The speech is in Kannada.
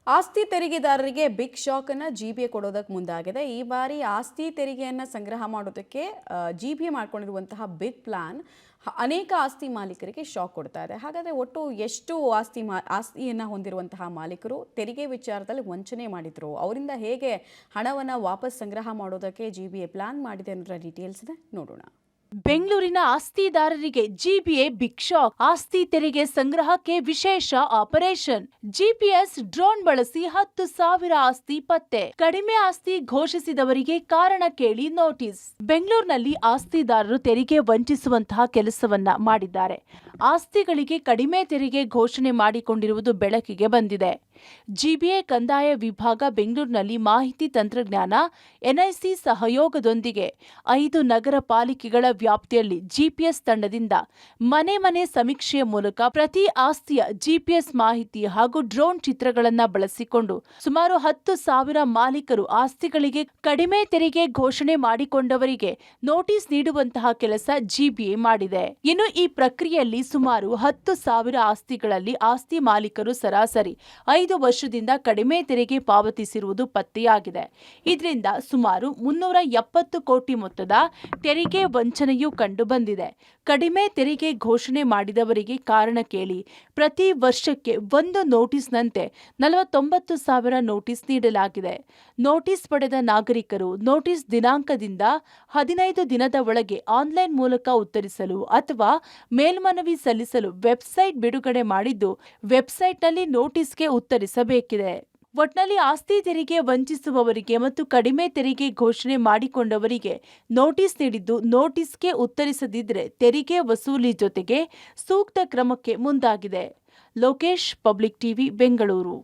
ಆಸ್ತಿ ತೆರಿಗೆದಾರರಿಗೆ ಬಿಗ್ ಶಾಕ್ ಅನ್ನು ಜಿಬಿಎ ಕೊಡೋದಕ್ಕೆ ಮುಂದಾಗಿದೆ. ಈ ಬಾರಿ ಆಸ್ತಿ ತೆರಿಗೆಯನ್ನು ಸಂಗ್ರಹ ಮಾಡೋದಕ್ಕೆ ಜಿಬಿಎ ಮಾಡ್ಕೊಂಡಿರುವಂತಹ ಬಿಗ್ ಪ್ಲಾನ್ ಅನೇಕ ಆಸ್ತಿ ಮಾಲೀಕರಿಗೆ ಶಾಕ್ ಕೊಡ್ತಾ ಇದೆ. ಹಾಗಾದರೆ ಒಟ್ಟು ಎಷ್ಟು ಆಸ್ತಿಯನ್ನು ಹೊಂದಿರುವಂತಹ ಮಾಲೀಕರು ತೆರಿಗೆ ವಿಚಾರದಲ್ಲಿ ವಂಚನೆ ಮಾಡಿದ್ರು, ಅವರಿಂದ ಹೇಗೆ ಹಣವನ್ನು ವಾಪಸ್ ಸಂಗ್ರಹ ಮಾಡೋದಕ್ಕೆ ಜಿಬಿಎ ಪ್ಲಾನ್ ಮಾಡಿದೆ ಅನ್ನೋದರ ಡೀಟೇಲ್ಸ್ ಇದೆ, ನೋಡೋಣ. ಬೆಂಗಳೂರಿನ ಆಸ್ತಿದಾರರಿಗೆ ಜಿಬಿಎ ಬಿಗ್ ಶಾಕ್. ಆಸ್ತಿ ತೆರಿಗೆ ಸಂಗ್ರಹಕ್ಕೆ ವಿಶೇಷ ಆಪರೇಷನ್. ಜಿಪಿಎಸ್ ಡ್ರೋನ್ ಬಳಸಿ 10,000 ಆಸ್ತಿ ಪತ್ತೆ. ಕಡಿಮೆ ಆಸ್ತಿ ಘೋಷಿಸಿದವರಿಗೆ ಕಾರಣ ಕೇಳಿ ನೋಟಿಸ್. ಬೆಂಗಳೂರಿನಲ್ಲಿ ಆಸ್ತಿದಾರರು ತೆರಿಗೆ ವಂಚಿಸುವಂತಹ ಕೆಲಸವನ್ನ ಮಾಡಿದ್ದಾರೆ. ಆಸ್ತಿಗಳಿಗೆ ಕಡಿಮೆ ತೆರಿಗೆ ಘೋಷಣೆ ಮಾಡಿಕೊಂಡಿರುವುದು ಬೆಳಕಿಗೆ ಬಂದಿದೆ. ಜಿಬಿಎ ಕಂದಾಯ ವಿಭಾಗ ಬೆಂಗಳೂರಿನಲ್ಲಿ ಮಾಹಿತಿ ತಂತ್ರಜ್ಞಾನ ಎನ್ಐಸಿ ಸಹಯೋಗದೊಂದಿಗೆ 5 ನಗರ ಪಾಲಿಕೆಗಳ ವ್ಯಾಪ್ತಿಯಲ್ಲಿ ಜಿಪಿಎಸ್ ತಂಡದಿಂದ ಮನೆ ಮನೆ ಸಮೀಕ್ಷೆಯ ಮೂಲಕ ಪ್ರತಿ ಆಸ್ತಿಯ ಜಿಪಿಎಸ್ ಮಾಹಿತಿ ಹಾಗೂ ಡ್ರೋನ್ ಚಿತ್ರಗಳನ್ನು ಬಳಸಿಕೊಂಡು ಸುಮಾರು 10,000 ಮಾಲೀಕರು ಆಸ್ತಿಗಳಿಗೆ ಕಡಿಮೆ ತೆರಿಗೆ ಘೋಷಣೆ ಮಾಡಿಕೊಂಡವರಿಗೆ ನೋಟಿಸ್ ನೀಡುವಂತಹ ಕೆಲಸ ಜಿಬಿಎ ಮಾಡಿದೆ. ಇನ್ನು ಈ ಪ್ರಕ್ರಿಯೆಯಲ್ಲಿ ಸುಮಾರು 10,000 ಆಸ್ತಿಗಳಲ್ಲಿ ಆಸ್ತಿ ಮಾಲೀಕರು ಸರಾಸರಿ 5 ವರ್ಷದಿಂದ ಕಡಿಮೆ ತೆರಿಗೆ ಪಾವತಿಸಿರುವುದು ಪತ್ತೆಯಾಗಿದೆ. ಇದರಿಂದ ಸುಮಾರು 370 ಕೋಟಿ ಮೊತ್ತದ ತೆರಿಗೆ ವಂಚನೆಯೂ ಕಂಡುಬಂದಿದೆ. ಕಡಿಮೆ ತೆರಿಗೆ ಘೋಷಣೆ ಮಾಡಿದವರಿಗೆ ಕಾರಣ ಕೇಳಿ ಪ್ರತಿ ವರ್ಷಕ್ಕೆ ಒಂದು ನೋಟಿಸ್ನಂತೆ 49,000 ನೋಟಿಸ್ ನೀಡಲಾಗಿದೆ. ನೋಟಿಸ್ ಪಡೆದ ನಾಗರಿಕರು ನೋಟಿಸ್ ದಿನಾಂಕದಿಂದ 15 ದಿನದ ಒಳಗೆ ಆನ್ಲೈನ್ ಮೂಲಕ ಉತ್ತರಿಸಲು ಅಥವಾ ಮೇಲ್ಮನವಿ ಸಲ್ಲಿಸಲು ವೆಬ್ಸೈಟ್ ಬಿಡುಗಡೆ ಮಾಡಿದ್ದು, ವೆಬ್ಸೈಟ್ನಲ್ಲಿ ನೋಟಿಸ್ಗೆ ಉತ್ತರಿಸಬೇಕಿದೆ. ಒಟ್ನಲ್ಲಿ ಆಸ್ತಿ ತೆರಿಗೆ ವಂಚಿಸುವವರಿಗೆ ಮತ್ತು ಕಡಿಮೆ ತೆರಿಗೆ ಘೋಷಣೆ ಮಾಡಿಕೊಂಡವರಿಗೆ ನೋಟಿಸ್ ನೀಡಿದ್ದು, ನೋಟಿಸ್ಗೆ ಉತ್ತರಿಸದಿದ್ದರೆ ತೆರಿಗೆ ವಸೂಲಿ ಜೊತೆಗೆ ಸೂಕ್ತ ಕ್ರಮಕ್ಕೆ ಮುಂದಾಗಿದೆ. Lokesh, public TV, Bengaluru.